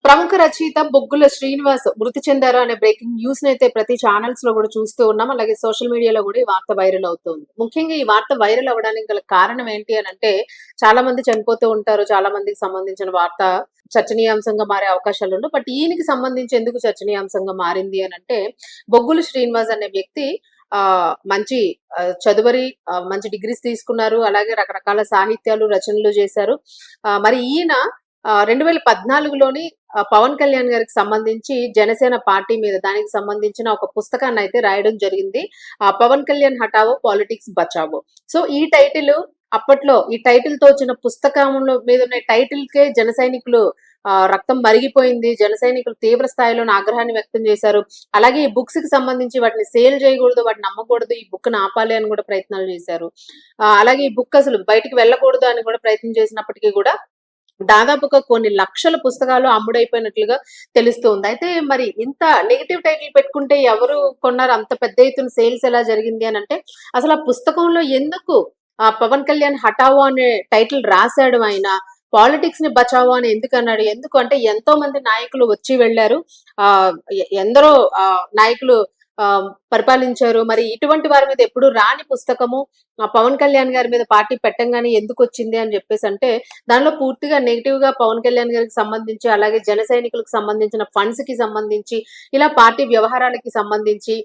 ప్రముఖ రచయిత బొగ్గుల శ్రీనివాస్ మృతి చెందారు అనే బ్రేకింగ్ న్యూస్ అయితే ప్రతి ఛానల్స్ లో కూడా చూస్తూ ఉన్నాం. అలాగే సోషల్ మీడియాలో కూడా ఈ వార్త వైరల్ అవుతుంది. ముఖ్యంగా ఈ వార్త వైరల్ అవ్వడానికి గల కారణం ఏంటి అని అంటే, చాలా మంది చనిపోతూ ఉంటారు. చాలా మందికి సంబంధించిన వార్త చర్చనీయాంశంగా మారే అవకాశాలు ఉండవు. బట్ ఈయనకి సంబంధించి ఎందుకు చర్చనీయాంశంగా మారింది అని అంటే, బొగ్గుల శ్రీనివాస్ అనే వ్యక్తి మంచి చదువరి, మంచి డిగ్రీస్ తీసుకున్నారు. అలాగే రకరకాల సాహిత్యాలు రచనలు చేశారు. మరి ఈయన 2014లోని పవన్ కళ్యాణ్ గారికి సంబంధించి జనసేన పార్టీ మీద దానికి సంబంధించిన ఒక పుస్తకాన్ని అయితే రాయడం జరిగింది. పవన్ కళ్యాణ్ హటావో పాలిటిక్స్ బచావో. సో ఈ టైటిల్ అప్పట్లో ఈ టైటిల్ తో వచ్చిన పుస్తకంలో మీద ఉన్న టైటిల్ కే జన సైనికులు రక్తం మరిగిపోయింది. జన సైనికులు తీవ్ర స్థాయిలో ఆగ్రహాన్ని వ్యక్తం చేశారు. అలాగే ఈ బుక్స్ కి సంబంధించి వాటిని సేల్ చేయకూడదు, వాటిని అమ్మకూడదు, ఈ బుక్ ని ఆపాలి అని కూడా ప్రయత్నాలు చేశారు. అలాగే ఈ బుక్ అసలు బయటికి వెళ్ళకూడదు అని కూడా ప్రయత్నం చేసినప్పటికీ కూడా దాదాపుగా కొన్ని లక్షల పుస్తకాలు అమ్ముడైపోయినట్లుగా తెలుస్తుంది. అయితే మరి ఇంత నెగెటివ్ టైటిల్ పెట్టుకుంటే ఎవరు కొన్నారు? అంత పెద్ద ఎత్తున సేల్స్ ఎలా జరిగింది అని అంటే, అసలు ఆ పుస్తకంలో ఎందుకు పవన్ కళ్యాణ్ హఠావో అనే టైటిల్ రాశాడు ఆయన? పాలిటిక్స్ ని బచావో అని ఎందుకు అన్నాడు? ఎందుకు అంటే ఎంతో మంది నాయకులు వచ్చి వెళ్లారు. ఆ ఎందరో నాయకులు పరిపాలించారు. మరి ఇటువంటి వారి మీద ఎప్పుడు రాని పుస్తకము పవన్ కళ్యాణ్ గారి మీద పార్టీ పెట్టంగానే ఎందుకు వచ్చింది అని చెప్పేసి అంటే, దానిలో పూర్తిగా నెగిటివ్ గా పవన్ కళ్యాణ్ గారికి సంబంధించి, అలాగే జన సైనికులకు సంబంధించిన ఫండ్స్ కి సంబంధించి, ఇలా పార్టీ వ్యవహారాలకి సంబంధించి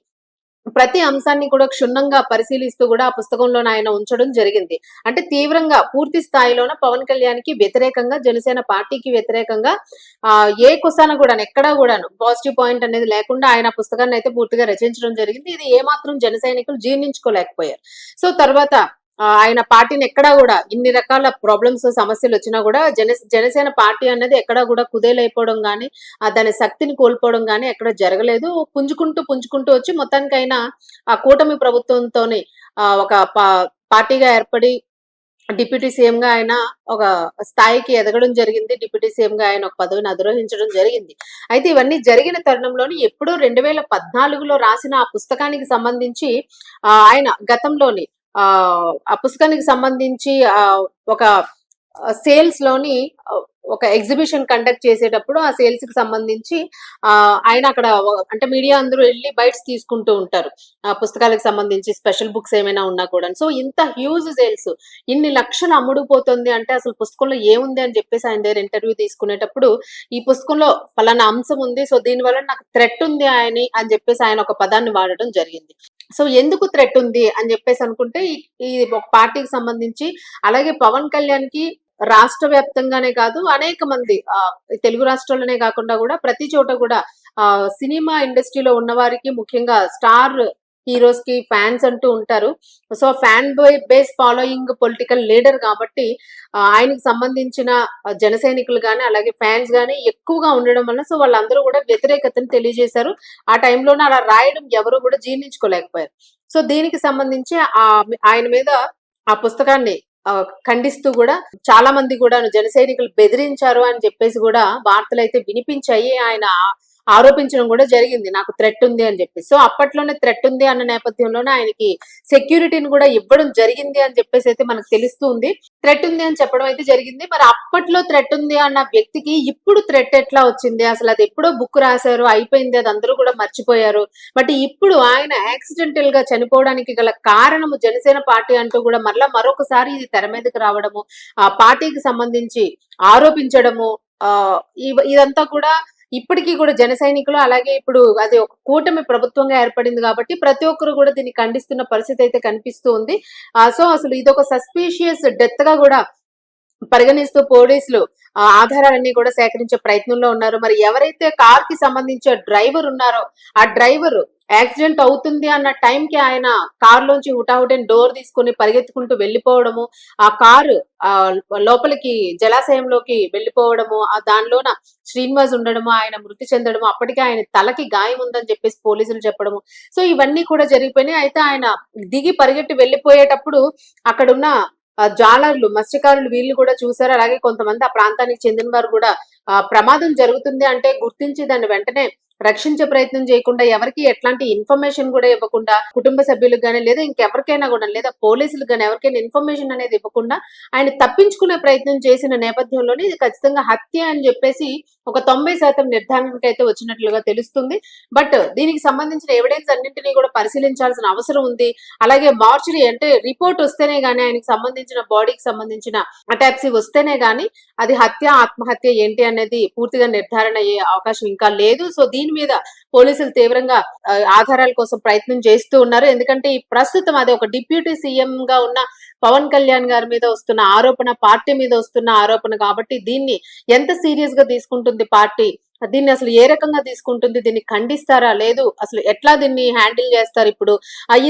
ప్రతి అంశాన్ని కూడా క్షుణ్ణంగా పరిశీలిస్తూ కూడా ఆ పుస్తకంలోనే ఆయన ఉంచడం జరిగింది. అంటే తీవ్రంగా పూర్తి స్థాయిలోన పవన్ కళ్యాణ్ కి వ్యతిరేకంగా, జనసేన పార్టీకి వ్యతిరేకంగా ఏ కుసాన కూడా ఎక్కడా కూడాను పాజిటివ్ పాయింట్ అనేది లేకుండా ఆయన పుస్తకాన్ని అయితే పూర్తిగా రచించడం జరిగింది. ఇది ఏమాత్రం జన సైనికులు జీర్ణించుకోలేకపోయారు. సో తర్వాత ఆయన పార్టీని ఎక్కడా కూడా ఇన్ని రకాల ప్రాబ్లమ్స్, సమస్యలు వచ్చినా కూడా జనసేన పార్టీ అనేది ఎక్కడా కూడా కుదేలైపోవడం గానీ, దాని శక్తిని కోల్పోవడం గానీ ఎక్కడ జరగలేదు. పుంజుకుంటూ వచ్చి మొత్తానికైనా ఆ కూటమి ప్రభుత్వంతోని ఒక పార్టీగా ఏర్పడి డిప్యూటీ సీఎం గా ఆయన ఒక స్థాయికి ఎదగడం జరిగింది. డిప్యూటీ సీఎం గా ఆయన ఒక పదవిని అధిరోహించడం జరిగింది. అయితే ఇవన్నీ జరిగిన తరుణంలోని ఎప్పుడో 2014లో రాసిన ఆ పుస్తకానికి సంబంధించి ఆయన గతంలోని ఆ పుస్తకానికి సంబంధించి ఒక సేల్స్ లోని ఒక ఎగ్జిబిషన్ కండక్ట్ చేసేటప్పుడు ఆ సేల్స్ కి సంబంధించి ఆయన అక్కడ అంటే మీడియా అందరూ వెళ్ళి బైట్స్ తీసుకుంటూ ఉంటారు. ఆ పుస్తకాలకు సంబంధించి స్పెషల్ బుక్స్ ఏమైనా ఉన్నా కూడా. సో ఇంత హ్యూజ్ సేల్స్, ఇన్ని లక్షలు అమ్ముడుపోతుంది అంటే అసలు పుస్తకంలో ఏముంది అని చెప్పేసి ఆయన దగ్గర ఇంటర్వ్యూ తీసుకునేటప్పుడు, ఈ పుస్తకంలో పలానా అంశం ఉంది, సో దీనివల్ల నాకు థ్రెట్ ఉంది అని చెప్పేసి ఆయన ఒక పదాన్ని వాడడం జరిగింది. సో ఎందుకు థ్రెట్ ఉంది అని చెప్పేసి అనుకుంటే, ఈ ఒక పార్టీకి సంబంధించి, అలాగే పవన్ కళ్యాణ్ కి రాష్ట్ర వ్యాప్తంగానే కాదు అనేక మంది తెలుగు రాష్ట్రాల్లోనే కాకుండా కూడా ప్రతి చోట కూడా సినిమా ఇండస్ట్రీలో ఉన్న వారికి, ముఖ్యంగా స్టార్ హీరోస్ కి ఫ్యాన్స్ అంటూ ఉంటారు. So fan base following political leader కాబట్టి ఆయనకు సంబంధించిన జన సైనికులు గాని, అలాగే ఫ్యాన్స్ గాని ఎక్కువగా ఉండడం వల్ల సో వాళ్ళందరూ కూడా వ్యతిరేకతను తెలియజేశారు. ఆ టైంలోనే అలా రాయడం ఎవరు కూడా జీర్ణించుకోలేకపోయారు. సో దీనికి సంబంధించి ఆయన మీద ఆ పుస్తకాన్ని ఖండిస్తూ కూడా చాలా మంది కూడా జన సైనికులు బెదిరించారు అని చెప్పేసి కూడా వార్తలు అయితే వినిపించాయి. ఆయన ఆరోపించడం కూడా జరిగింది, నాకు థ్రెట్ ఉంది అని చెప్పి. సో అప్పట్లోనే థ్రెట్ ఉంది అన్న నేపథ్యంలోనే ఆయనకి సెక్యూరిటీని కూడా ఇవ్వడం జరిగింది అని చెప్పేసి అయితే మనకు తెలుస్తూ ఉంది. థ్రెట్ ఉంది అని చెప్పడం అయితే జరిగింది. మరి అప్పట్లో థ్రెట్ ఉంది అన్న వ్యక్తికి ఇప్పుడు థ్రెట్ ఎట్లా వచ్చింది? అసలు అది ఎప్పుడో బుక్ రాశారు, అయిపోయింది, అది అందరూ కూడా మర్చిపోయారు. బట్ ఇప్పుడు ఆయన యాక్సిడెంటల్ గా చనిపోవడానికి గల కారణము జనసేన పార్టీ అంటూ కూడా మరొకసారి ఇది తెర మీదకి రావడము, ఆ పార్టీకి సంబంధించి ఆరోపించడము, ఇదంతా కూడా ఇప్పటికీ కూడా జన సైనికులు, అలాగే ఇప్పుడు అది ఒక కూటమి ప్రభుత్వంగా ఏర్పడింది కాబట్టి ప్రతి ఒక్కరు కూడా దీన్ని ఖండిస్తున్న పరిస్థితి అయితే కనిపిస్తూ ఉంది. సో అసలు ఇదొక సస్పీషియస్ డెత్ గా కూడా పరిగణిస్తూ పోలీసులు ఆధారాలన్నీ కూడా సేకరించే ప్రయత్నంలో ఉన్నారు. మరి ఎవరైతే కార్ కి సంబంధించిన డ్రైవర్ ఉన్నారో ఆ డ్రైవర్ యాక్సిడెంట్ అవుతుంది అన్న టైంకి ఆయన కార్ లోంచి హుటాహుటిన డోర్ తీసుకుని పరిగెత్తుకుంటూ వెళ్ళిపోవడము, ఆ కారు లోపలికి జలాశయంలోకి వెళ్ళిపోవడము, దానిలోన శ్రీనివాస్ ఉండడము, ఆయన మృతి చెందడము, అప్పటికే ఆయన తలకి గాయం ఉందని చెప్పేసి పోలీసులు చెప్పడము. సో ఇవన్నీ కూడా జరిగిపోయినాయి. అయితే ఆయన దిగి పరిగెట్టి వెళ్ళిపోయేటప్పుడు అక్కడున్న జాలర్లు, మత్స్యకారులు వీళ్ళు కూడా చూశారు. అలాగే కొంతమంది ఆ ప్రాంతానికి చెందిన వారు కూడా ప్రమాదం జరుగుతుంది అంటే గుర్తించి దాన్ని వెంటనే రక్షించే ప్రయత్నం చేయకుండా, ఎవరికీ ఎట్లాంటి ఇన్ఫర్మేషన్ కూడా ఇవ్వకుండా, కుటుంబ సభ్యులకు గాని, లేదా ఇంకెవరికైనా కూడా, లేదా పోలీసులకు గాని ఎవరికైనా ఇన్ఫర్మేషన్ అనేది ఇవ్వకుండా ఆయన తప్పించుకునే ప్రయత్నం చేసిన నేపథ్యంలోనే ఇది ఖచ్చితంగా హత్య అని చెప్పేసి ఒక 90% నిర్ధారణకైతే వచ్చినట్లుగా తెలుస్తుంది. బట్ దీనికి సంబంధించిన ఎవిడెన్స్ అన్నింటినీ కూడా పరిశీలించాల్సిన అవసరం ఉంది. అలాగే మార్చురీ అంటే రిపోర్ట్ వస్తేనే గాని, ఆయనకి సంబంధించిన బాడీకి సంబంధించిన అటాప్సీ వస్తేనే గాని అది హత్య, ఆత్మహత్య ఏంటి అనేది పూర్తిగా నిర్ధారణ అయ్యే అవకాశం ఇంకా లేదు. సో దీని మీద పోలీసులు తీవ్రంగా ఆధారాల కోసం ప్రయత్నం చేస్తూ ఉన్నారు. ఎందుకంటే ఈ ప్రస్తుతం అది ఒక డిప్యూటీ సీఎం గా ఉన్న పవన్ కళ్యాణ్ గారి మీద వస్తున్న ఆరోపణ, పార్టీ మీద వస్తున్న ఆరోపణ కాబట్టి దీన్ని ఎంత సీరియస్ గా తీసుకుంటుంది పార్టీ, దీన్ని అసలు ఏ రకంగా తీసుకుంటుంది, దీన్ని ఖండిస్తారా, లేదు అసలు ఎట్లా దీన్ని హ్యాండిల్ చేస్తారు ఇప్పుడు,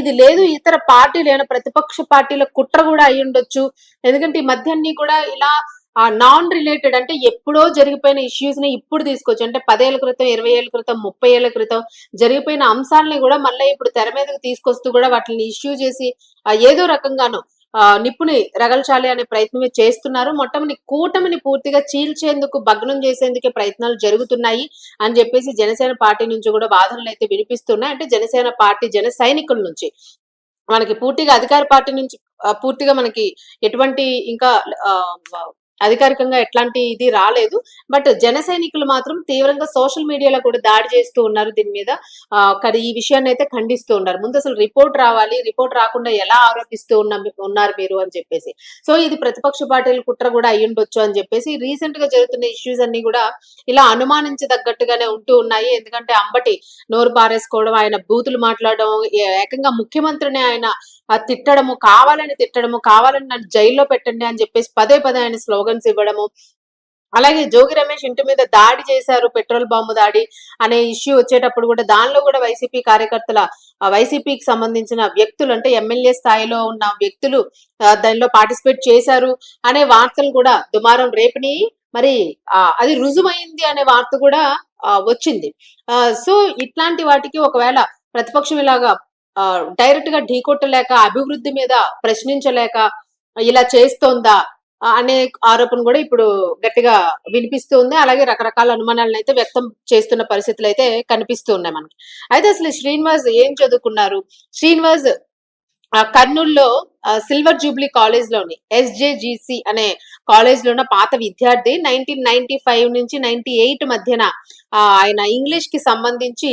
ఇది లేదు ఇతర పార్టీలు ఏమైనా ప్రతిపక్ష పార్టీల కుట్ర కూడా అయి ఉండొచ్చు. ఎందుకంటే ఈ మధ్య అన్ని కూడా ఇలా నాన్ రిలేటెడ్ అంటే ఎప్పుడో జరిగిపోయిన ఇష్యూస్ ని ఇప్పుడు తీసుకొచ్చి, అంటే 10 ఏళ్ల క్రితం, 20 ఏళ్ల క్రితం, 30 ఏళ్ల క్రితం జరిగిపోయిన అంశాలని కూడా మళ్ళీ ఇప్పుడు తెర మీదకి తీసుకొస్తూ కూడా వాటిని ఇష్యూ చేసి ఏదో రకంగాను నిప్పుని రగల్చాలి అనే ప్రయత్నమే చేస్తున్నారు. కూటమిని పూర్తిగా చీల్చేందుకు, భగ్నం చేసేందుకే ప్రయత్నాలు జరుగుతున్నాయి అని చెప్పేసి జనసేన పార్టీ నుంచి కూడా వాదనలు అయితే వినిపిస్తున్నాయి. అంటే జనసేన పార్టీ జన సైనికుల నుంచి మనకి పూర్తిగా అధికార పార్టీ నుంచి పూర్తిగా మనకి ఎటువంటి ఇంకా అధికారికంగా ఎట్లాంటి ఇది రాలేదు. బట్ జన సైనికులు మాత్రం తీవ్రంగా సోషల్ మీడియాలో కూడా దాడి చేస్తూ ఉన్నారు దీని మీద. కానీ ఈ విషయాన్ని అయితే ఖండిస్తూ ఉన్నారు. ముందు అసలు రిపోర్ట్ రావాలి, రిపోర్ట్ రాకుండా ఎలా ఆరోపిస్తూ ఉన్నారు మీరు అని చెప్పేసి. సో ఇది ప్రతిపక్ష పార్టీల కుట్ర కూడా అయ్యుండొచ్చు అని చెప్పేసి రీసెంట్ గా జరుగుతున్న ఇష్యూస్ అన్ని కూడా ఇలా అనుమానించదగ్గట్టుగానే ఉంటూ ఉన్నాయి. ఎందుకంటే అంబటి నోరు పారేసుకోవడం, ఆయన బూతులు మాట్లాడడం, ఏకంగా ముఖ్యమంత్రిని ఆయన తిట్టడము, కావాలని నన్ను జైల్లో పెట్టండి అని చెప్పేసి పదే పదే ఆయన స్లోగన్స్ ఇవ్వడము. అలాగే జోగి రమేష్ ఇంటి మీద దాడి చేశారు, పెట్రోల్ బాంబు దాడి అనే ఇష్యూ వచ్చేటప్పుడు కూడా దానిలో కూడా వైసీపీ కార్యకర్తల, వైసీపీకి సంబంధించిన వ్యక్తులు అంటే ఎమ్మెల్యే స్థాయిలో ఉన్న వ్యక్తులు దానిలో పార్టిసిపేట్ చేశారు అనే వార్తలు కూడా దుమారం రేపినాయి. మరి అది రుజుమైంది అనే వార్త కూడా వచ్చింది. సో ఇట్లాంటి వాటికి ఒకవేళ ప్రతిపక్షం ఇలాగా డైరెక్ట్ గా ఢీకొట్టలేక, అభివృద్ధి మీద ప్రశ్నించలేక ఇలా చేస్తోందా అనే ఆరోపణ కూడా ఇప్పుడు గట్టిగా వినిపిస్తూ ఉంది. అలాగే రకరకాల అనుమానాలను అయితే వ్యక్తం చేస్తున్న పరిస్థితులు అయితే కనిపిస్తూ ఉన్నాయి మనకి. అయితే అసలు శ్రీనివాస్ ఏం చదువుకున్నారు? శ్రీనివాస్ కర్నూలులో సిల్వర్ జూబ్లీ కాలేజ్ లోని SJGC అనే కాలేజ్ లో ఉన్న పాత విద్యార్థి. 1995 నుంచి 98 మధ్యన ఆయన ఇంగ్లీష్ కి సంబంధించి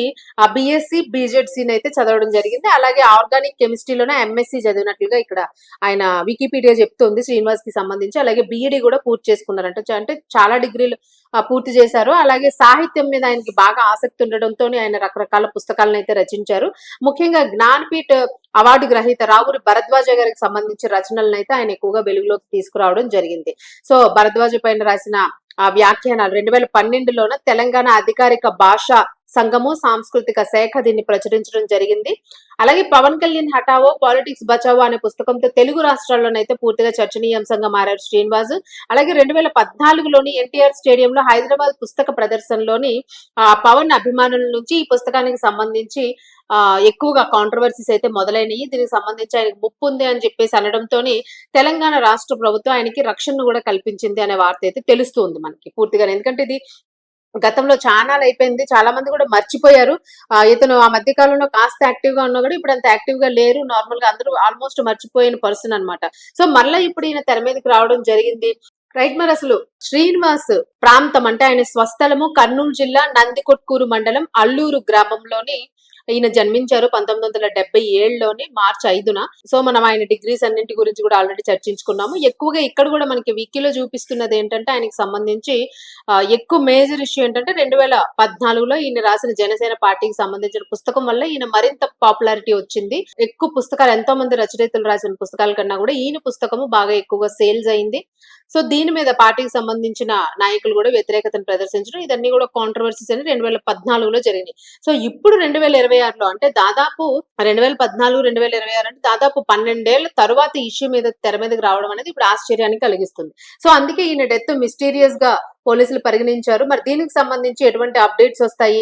BSc BJC అయితే చదవడం జరిగింది. అలాగే ఆర్గానిక్ కెమిస్ట్రీలోనే MSc చదివినట్లుగా ఇక్కడ ఆయన వికీపీడియా చెప్తుంది శ్రీనివాస్ కి సంబంధించి. అలాగే BEd కూడా పూర్తి చేసుకున్నారంట. అంటే చాలా డిగ్రీలు పూర్తి చేశారు. అలాగే సాహిత్యం మీద ఆయనకి బాగా ఆసక్తి ఉండడంతో ఆయన రకరకాల పుస్తకాలను అయితే రచించారు. ముఖ్యంగా జ్ఞానపీఠ్ అవార్డు గ్రహీత రావురి భరద్వాజ గారికి సంబంధించిన రచనలను అయితే ఆయన ఎక్కువగా వెలుగులోకి తీసుకురావడం జరిగింది. సో భరద్వాజ పైన రాసిన వ్యాఖ్యానాలు 2012లోన తెలంగాణ అధికారిక భాషా సంఘము సాంస్కృతిక శాఖ దీన్ని ప్రచురించడం జరిగింది. అలాగే పవన్ కళ్యాణ్ హఠావో పాలిటిక్స్ బచావో అనే పుస్తకంతో తెలుగు రాష్ట్రాల్లోనైతే పూర్తిగా చర్చనీయాంశంగా మారారు శ్రీనివాస్. అలాగే 2014లోని ఎన్టీఆర్ స్టేడియంలో హైదరాబాద్ పుస్తక ప్రదర్శనలోని పవన్ అభిమానుల నుంచి ఈ పుస్తకానికి సంబంధించి ఎక్కువగా కాంట్రవర్సీస్ అయితే మొదలైనవి. దీనికి సంబంధించి ఆయనకు ముప్పు ఉంది అని చెప్పేసి అనడంతో తెలంగాణ రాష్ట్ర ప్రభుత్వం ఆయనకి రక్షణను కూడా కల్పించింది అనే వార్త అయితే తెలుస్తుంది మనకి పూర్తిగా. ఎందుకంటే ఇది గతంలో చాలా అయిపోయింది, చాలా మంది కూడా మర్చిపోయారు. ఇతను ఆ మధ్య కాలంలో కాస్త యాక్టివ్ గా ఉన్నా కూడా ఇప్పుడు అంత యాక్టివ్ గా లేరు. నార్మల్ గా అందరూ ఆల్మోస్ట్ మర్చిపోయిన పర్సన్ అనమాట. సో మళ్ళీ ఇప్పుడు ఈయన తెర మీదకి రావడం జరిగింది. రైట్. మరి అసలు శ్రీనివాస్ ప్రాంతం అంటే ఆయన స్వస్థలము కర్నూలు జిల్లా నందికొట్కూరు మండలం అల్లూరు గ్రామంలోని ఈయన జన్మించారు 1977లోని మార్చి 5న. సో మనం ఆయన డిగ్రీస్ అన్నింటి గురించి కూడా ఆల్రెడీ చర్చించుకున్నాము. ఎక్కువగా ఇక్కడ కూడా మనకి వికీలో చూపిస్తున్నది ఏంటంటే ఆయనకి సంబంధించి ఎక్కువ మేజర్ ఇష్యూ ఏంటంటే 2014లో ఈయన రాసిన జనసేన పార్టీకి సంబంధించిన పుస్తకం వల్ల ఈయన మరింత పాపులారిటీ వచ్చింది. ఎక్కువ పుస్తకాలు, ఎంతో మంది రచయితలు రాసిన పుస్తకాల కన్నా కూడా ఈయన పుస్తకము బాగా ఎక్కువగా సేల్స్ అయింది. సో దీని మీద పార్టీకి సంబంధించిన నాయకులు కూడా వ్యతిరేకతను ప్రదర్శించడం, ఇదన్నీ కూడా కాంట్రవర్సీస్ అని 2014లో జరిగినాయి. సో ఇప్పుడు 2026లో అంటే దాదాపు 2014, 2026 అంటే దాదాపు 12 ఏళ్ల తరువాత ఇష్యూ మీద తెర మీదకి రావడం అనేది ఇప్పుడు ఆశ్చర్యాన్ని కలిగిస్తుంది. సో అందుకే ఈయన డెత్ మిస్టీరియస్ గా పోలీసులు పరిగణించారు. మరి దీనికి సంబంధించి ఎటువంటి అప్డేట్స్ వస్తాయి?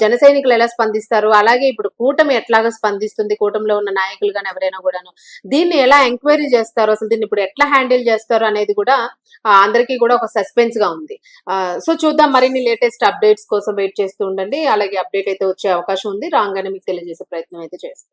జన సైనికులు ఎలా స్పందిస్తారు? అలాగే ఇప్పుడు కూటమి ఎట్లాగా స్పందిస్తుంది? కూటమిలో ఉన్న నాయకులు గాని ఎవరైనా గూడాను. దీన్ని ఎలా ఎంక్వైరీ చేస్తారు? అసలు దీన్ని ఇప్పుడు ఎట్లా హ్యాండిల్ చేస్తారు అనేది కూడా అందరికీ కూడా ఒక సస్పెన్స్‌గా ఉంది. సో, చూద్దాం మరిన్ని లేటెస్ట్ అప్డేట్స్ కోసం వెయిట్ చేస్తూ ఉండండి. అలాగే అప్డేట్ అయితే వచ్చే అవకాశం ఉంది. రాంగానే మీకు తెలియజేసే ప్రయత్నం అయితే చేస్తాం.